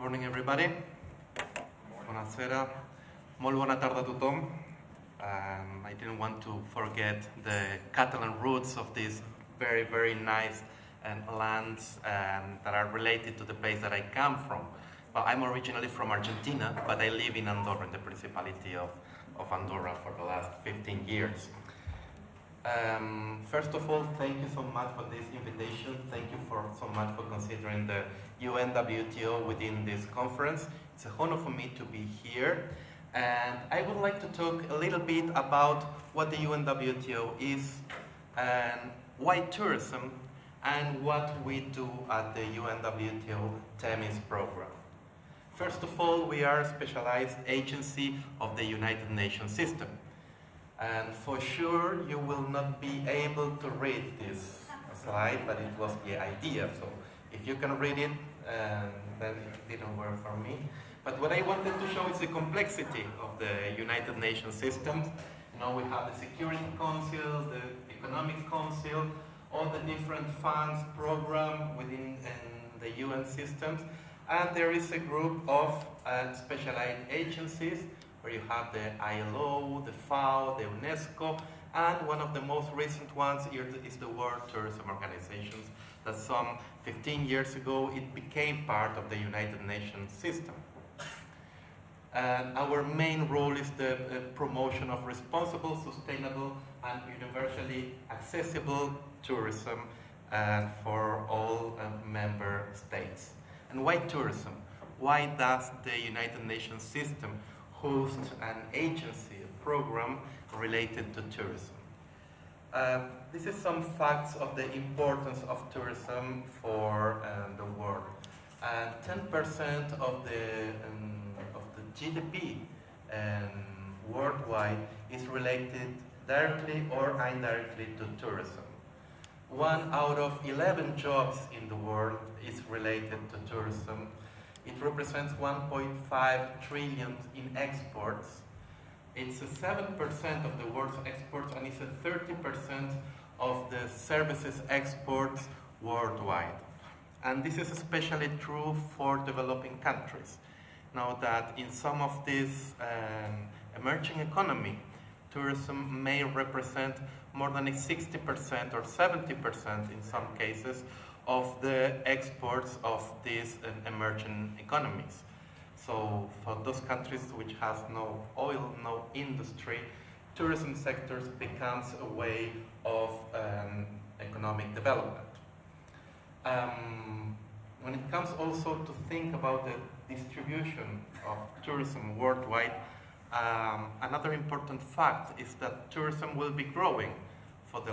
morning, everybody. Buonasera. Molt bona tarda a tothom. I didn't want to forget the Catalan roots of these very, very nice lands that are related to the place that I come from. Well, I'm originally from Argentina, but I live in Andorra, in the Principality of Andorra for the last 15 years. First of all, thank you so much for this invitation. Thank you so much for considering the UNWTO within this conference. It's a honor for me to be here. And I would like to talk a little bit about what the UNWTO is and why tourism and what we do at the UNWTO Themis program. First of all, we are a specialized agency of the United Nations system. And for sure, you will not be able to read this slide, but it was the idea. So if you can read it, then it didn't work for me. But what I wanted to show is the complexity of the United Nations systems. You know, we have the Security Council, the Economic Council, all the different funds, programs within the UN systems. And there is a group of specialized agencies where you have the ILO, the FAO, the UNESCO, and one of the most recent ones here is the World Tourism Organization, that some 15 years ago it became part of the United Nations system. And our main role is the promotion of responsible, sustainable, and universally accessible tourism for all member states. And why tourism? Why does the United Nations system host an agency, a program related to tourism? This is some facts of the importance of tourism for the world. 10% of the GDP worldwide is related directly or indirectly to tourism. 1 out of 11 jobs in the world is related to tourism. It represents 1.5 trillion in exports. It's 7% of the world's exports, and it's 30% of the services exports worldwide. And this is especially true for developing countries. Now that in some of these emerging economy, tourism may represent more than 60% or 70% in some cases of the exports of these emerging economies. So for those countries which has no oil, no industry, tourism sectors becomes a way of economic development. When it comes also to think about the distribution of tourism worldwide, another important fact is that tourism will be growing for the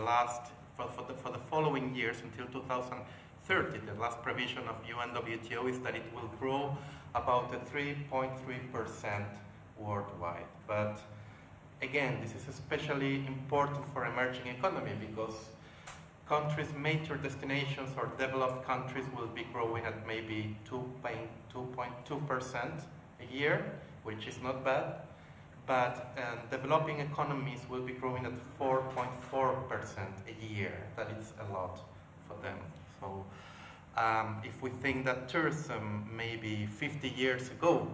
following years until 2030. The last provision of UNWTO is that it will grow about 3.3% worldwide. But again, this is especially important for emerging economy because countries, major destinations or developed countries will be growing at maybe 2.2% a year, which is not bad. But developing economies will be growing at 4.4% a year. That is a lot for them. So if we think that tourism maybe 50 years ago,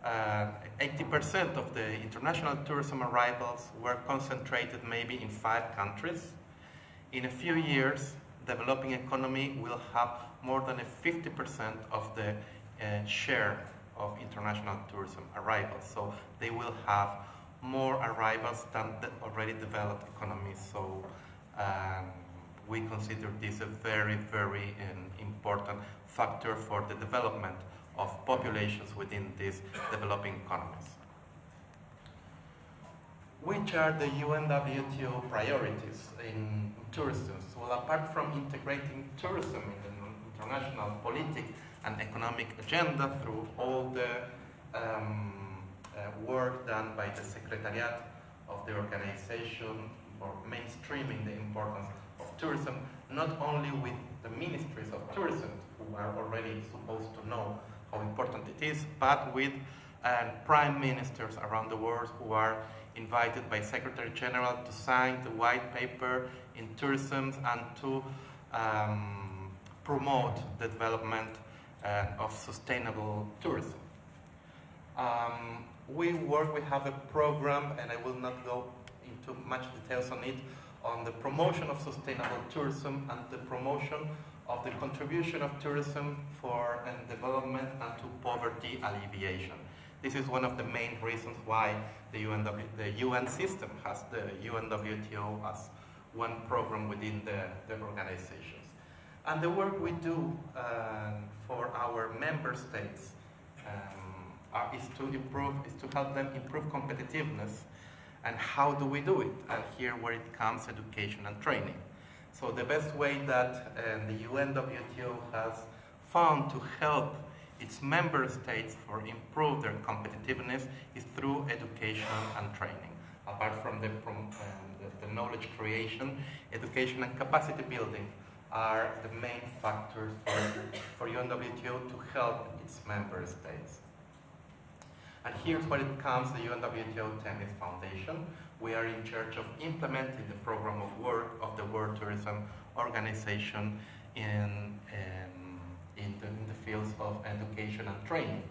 80% of the international tourism arrivals were concentrated maybe in 5 countries. In a few years, developing economy will have more than 50% of the share of international tourism arrivals. So they will have more arrivals than the already developed economies. So we consider this a very, very important factor for the development of populations within these developing economies. Which are the UNWTO priorities in tourism? Well, apart from integrating tourism in the international political and economic agenda through all the work done by the Secretariat of the organization for mainstreaming the importance of tourism, not only with the ministries of tourism, who are already supposed to know how important it is, but with prime ministers around the world who are invited by Secretary General to sign the white paper in tourism and to promote the development of sustainable tourism. We have a program, and I will not go into much details on it, on the promotion of sustainable tourism and the promotion of the contribution of tourism for development and to poverty alleviation. This is one of the main reasons why the UN system has the UNWTO as one program within the organizations. And the work we do for our member states is to help them improve competitiveness. And how do we do it? And here where it comes education and training. So the best way that the UNWTO has found to help its member states for improve their competitiveness is through education and training. Apart from the knowledge creation, education and capacity building are the main factors for UNWTO to help its member states. And here's where it comes, the UNWTO Themis Foundation. We are in charge of implementing the program of work of the World Tourism Organization in the fields of education and training.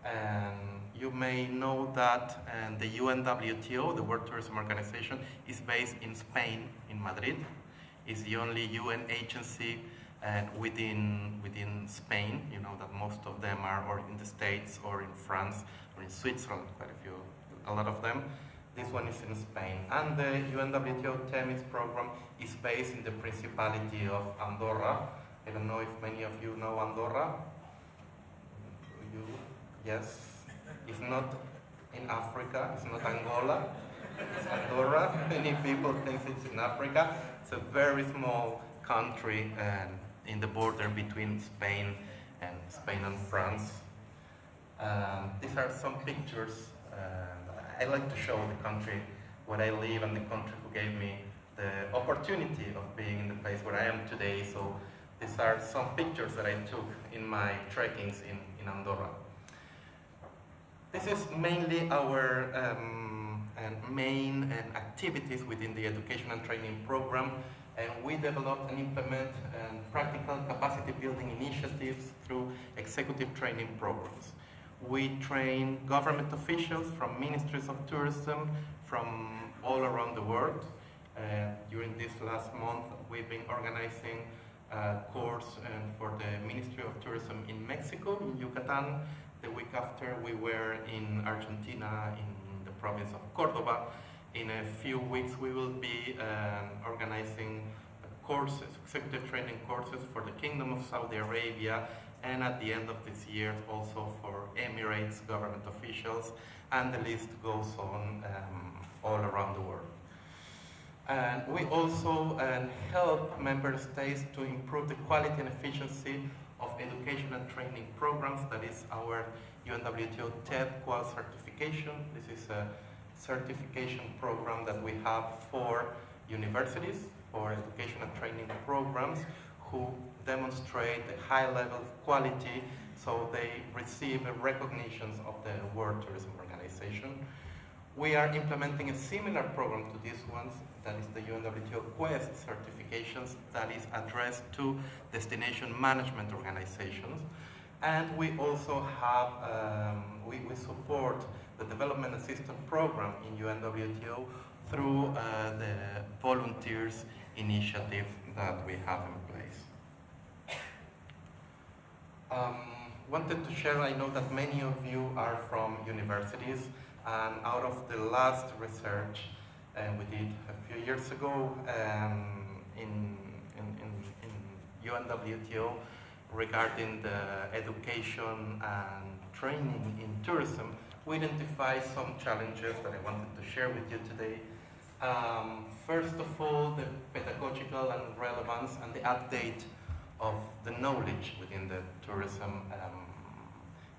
And you may know that the UNWTO, the World Tourism Organization, is based in Spain, in Madrid. It's the only UN agency within Spain. You know that most of them are or in the States or in France or in Switzerland, a lot of them. This one is in Spain. And the UNWTO Themis program is based in the Principality of Andorra. I don't know if many of you know Andorra. You? Yes. It's not in Africa, it's not Angola, it's Andorra. Many people think it's in Africa. It's a very small country in the border between Spain and France. These are some pictures. I like to show the country where I live and the country who gave me the opportunity of being in the place where I am today. So these are some pictures that I took in my trekkings in Andorra. This is mainly our main activities within the education and training program, and we develop and implement practical capacity building initiatives through executive training programs. We train government officials from ministries of tourism from all around the world. During this last month, we've been organizing a course for the Ministry of Tourism in Mexico, in Yucatan. The week after, we were in Argentina, in the province of Córdoba. In a few weeks, we will be organizing courses, executive training courses for the Kingdom of Saudi Arabia, and at the end of this year, also for Emirates government officials, and the list goes on all around the world. And we also help member states to improve the quality and efficiency of education and training programs. That is our UNWTO TED Qual certification. This is a certification program that we have for universities, for education and training programs who demonstrate a high level of quality, so they receive recognitions of the World Tourism Organization. We are implementing a similar program to these ones, that is the UNWTO Quest certifications, that is addressed to destination management organizations. And we also have, we support the development assistance program in UNWTO through the volunteers initiative that we have in place. Wanted to share, I know that many of you are from universities, and out of the last research we did a few years ago in UNWTO regarding the education and training in tourism, we identified some challenges that I wanted to share with you today. First of all, the pedagogical and relevance and the update of the knowledge within the tourism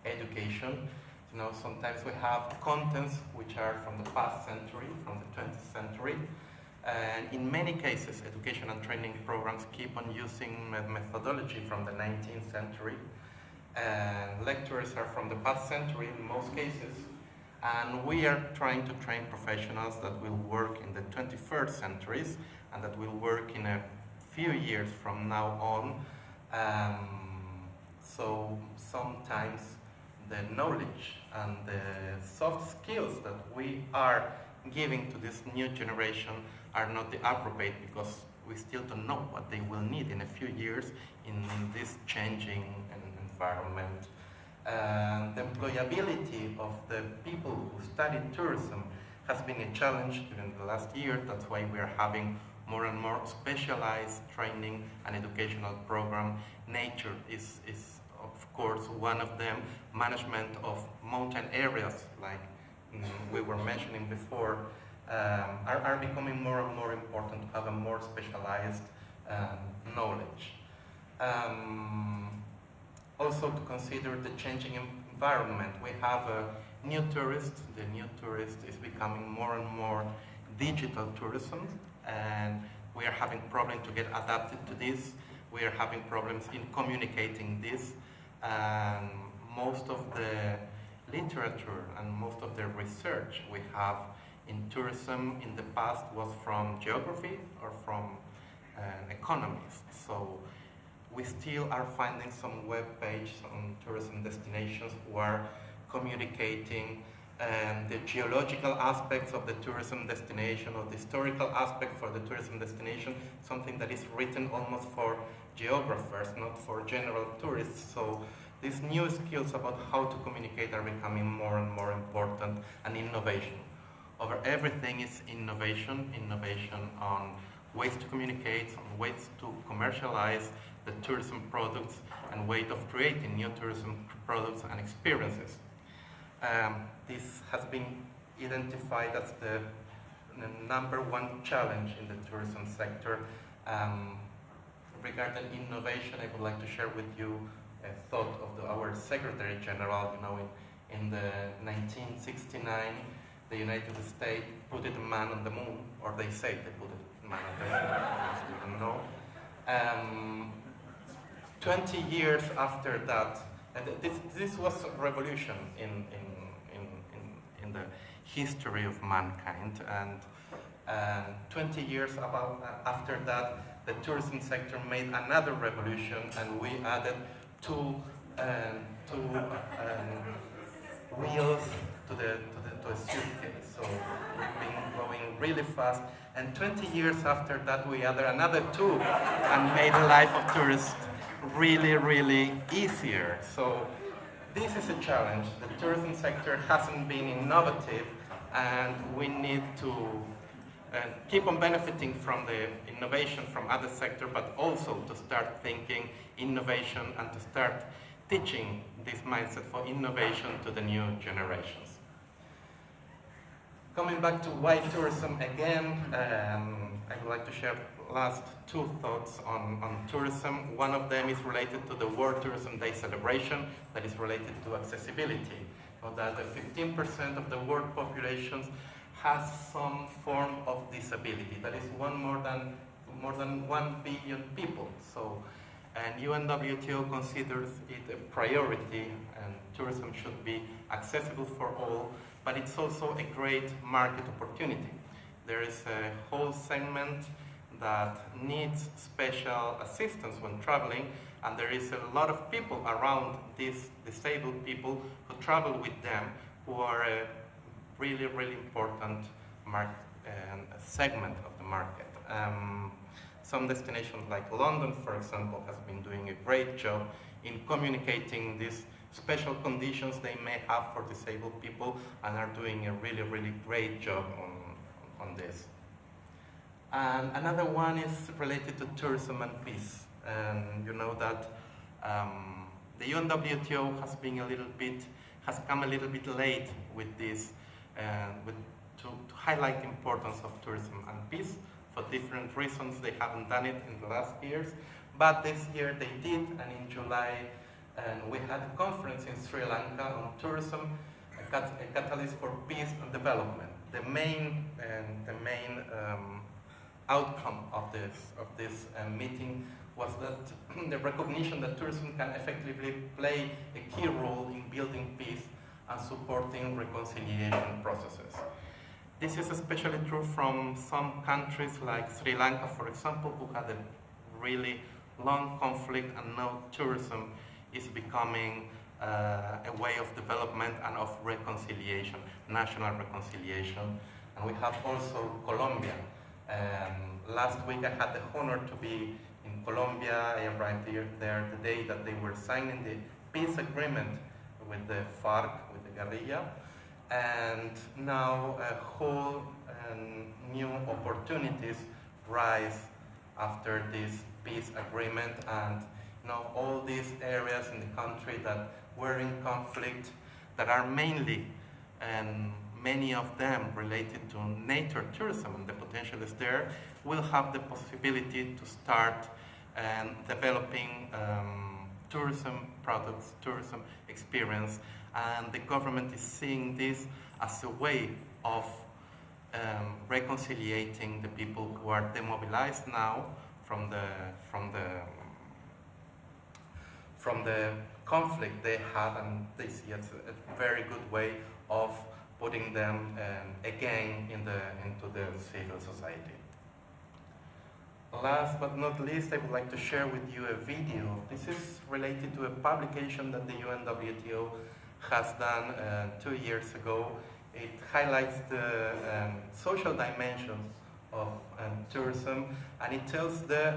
education. You know, sometimes we have contents which are from the past century, from the 20th century, and in many cases, education and training programs keep on using methodology from the 19th century, and lecturers are from the past century in most cases, and we are trying to train professionals that will work in the 21st centuries and that will work in a few years from now on, So sometimes the knowledge and the soft skills that we are giving to this new generation are not the appropriate, because we still don't know what they will need in a few years in this changing environment. The employability of the people who study tourism has been a challenge during the last year. That's why we are having more and more specialized training and educational program. Nature is of course one of them. Management of mountain areas, like we were mentioning before, are becoming more and more important to have a more specialized knowledge. Also to consider the changing environment. We have a new tourist. The new tourist is becoming more and more digital tourism, and we are having problems to get adapted to this. We are having problems in communicating this. And most of the literature and most of the research we have in tourism in the past was from geography or from economists. So we still are finding some web pages on tourism destinations who are communicating the geological aspects of the tourism destination or the historical aspect for the tourism destination, something that is written almost for geographers, not for general tourists. So these new skills about how to communicate are becoming more and more important, and innovation. Over everything is innovation, innovation on ways to communicate, on ways to commercialize the tourism products, and way of creating new tourism products and experiences. This has been identified as the #1 challenge in the tourism sector. Regarding innovation, I would like to share with you a thought of our Secretary General. You know, in the 1969, the United States put a man on the moon, or they say they put a man on the moon. I still don't know. 20 years after that, and this was a revolution in the history of mankind, and 20 years after that, the tourism sector made another revolution, and we added two wheels to a suitcase. So we've been going really fast, and 20 years after that, we added another two and made the life of tourists really, really easier. So this is a challenge. The tourism sector hasn't been innovative, and we need to keep on benefiting from the innovation from other sectors, but also to start thinking innovation and to start teaching this mindset for innovation to the new generations. Coming back to why tourism again, I would like to share last two thoughts on tourism. One of them is related to the World Tourism Day celebration, that is related to accessibility. So that the 15% of the world population has some form of disability. That is more than 1 billion people. So, and UNWTO considers it a priority, and tourism should be accessible for all, but it's also a great market opportunity. There is a whole segment that needs special assistance when traveling, and there is a lot of people around these disabled people who travel with them, who are a really, really important segment of the market. Some destinations like London, for example, has been doing a great job in communicating these special conditions they may have for disabled people, and are doing a really, really great job on this. And another one is related to tourism and peace. And you know that the UNWTO has come a little bit late with this, to highlight the importance of tourism and peace. For different reasons, they haven't done it in the last years, but this year they did, and in July, we had a conference in Sri Lanka on tourism, a catalyst for peace and development. The main outcome of this meeting was that the recognition that tourism can effectively play a key role in building peace and supporting reconciliation processes. This is especially true from some countries like Sri Lanka, for example, who had a really long conflict and no tourism is becoming a way of development and of reconciliation, national reconciliation. And we have also Colombia. Last week I had the honor to be in Colombia. I arrived there the day that they were signing the peace agreement with the FARC, with the guerrilla. And now a whole new opportunities rise after this peace agreement, and all these areas in the country that were in conflict, that are mainly, and many of them related to nature tourism, and the potential is there, will have the possibility to start developing tourism products, tourism experience, and the government is seeing this as a way of reconciliating the people who are demobilized now from the conflict they had, and they see it as a very good way of putting them again into the civil society. Last but not least, I would like to share with you a video. This is related to a publication that the UNWTO has done 2 years ago. It highlights the social dimensions of tourism, and it tells the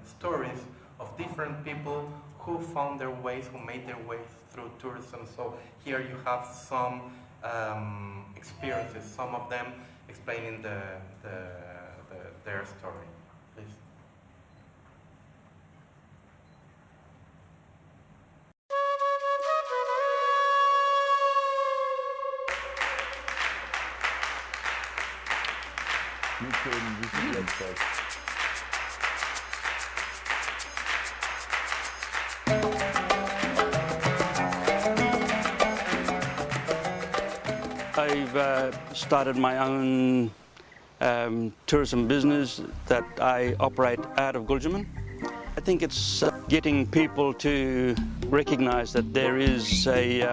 stories of different people who found their ways, who made their ways through tourism. So here you have some experiences, some of them explaining their story. Please. I've started my own tourism business that I operate out of Guljaman. I think it's getting people to recognize that there is a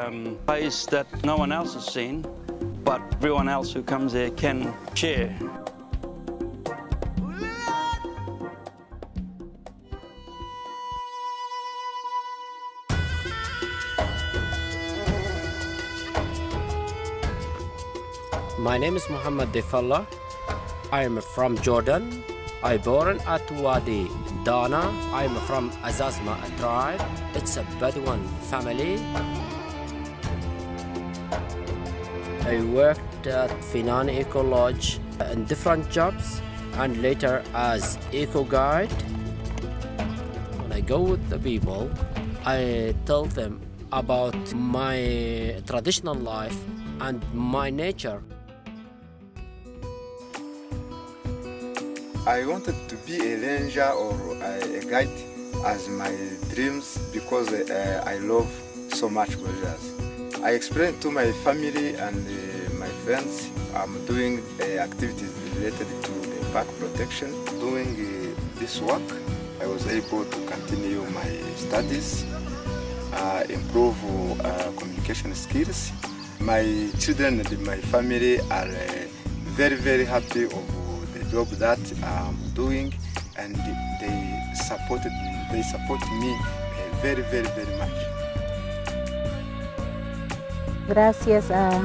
place that no one else has seen, but everyone else who comes there can share. My name is Muhammad Defallah. I am from Jordan. I born at Wadi Dana. I am from Azazma tribe. It's a Bedouin family. I worked at Finan Eco Lodge in different jobs, and later as eco guide. When I go with the people, I tell them about my traditional life and my nature. I wanted to be a ranger or a guide as my dreams because I love so much gorgeous. I explained to my family and my friends I'm doing activities related to the park protection. Doing this work, I was able to continue my studies, improve communication skills. My children and my family are very, very happy of job that I'm doing, and they support me very, very, very much. Gracias a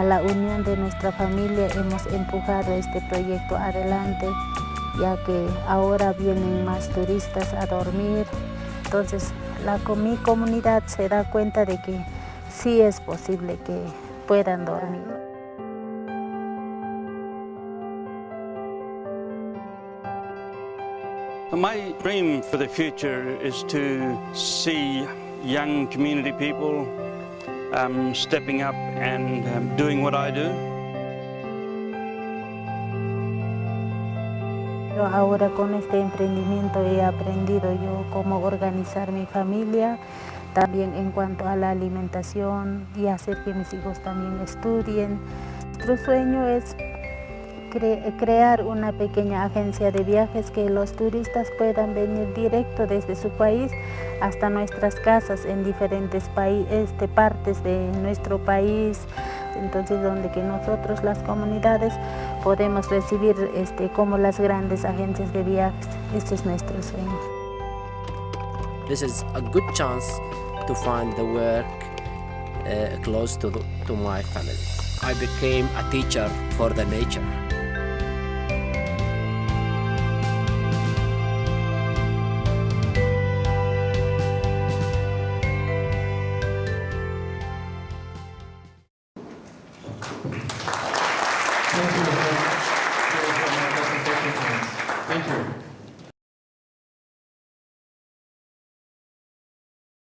la unión de nuestra familia hemos empujado este proyecto adelante, ya que ahora vienen más turistas a dormir. Entonces mi comunidad se da cuenta de que sí es posible que puedan dormir. My dream for the future is to see young community people stepping up and doing what I do. Ahora con este emprendimiento he aprendido yo cómo organizar mi familia, también en cuanto a la alimentación y hacer que mis hijos también estudien. Nuestro sueño es crear una pequeña agencia de viajes que los turistas puedan venir directo desde su país hasta nuestras casas en diferentes partes de nuestro país, entonces donde que nosotros las comunidades podemos recibir como las grandes agencias de viajes. Este es nuestro sueño. This is a good chance to find the work close to my family. I became a teacher for the nature. Thank you.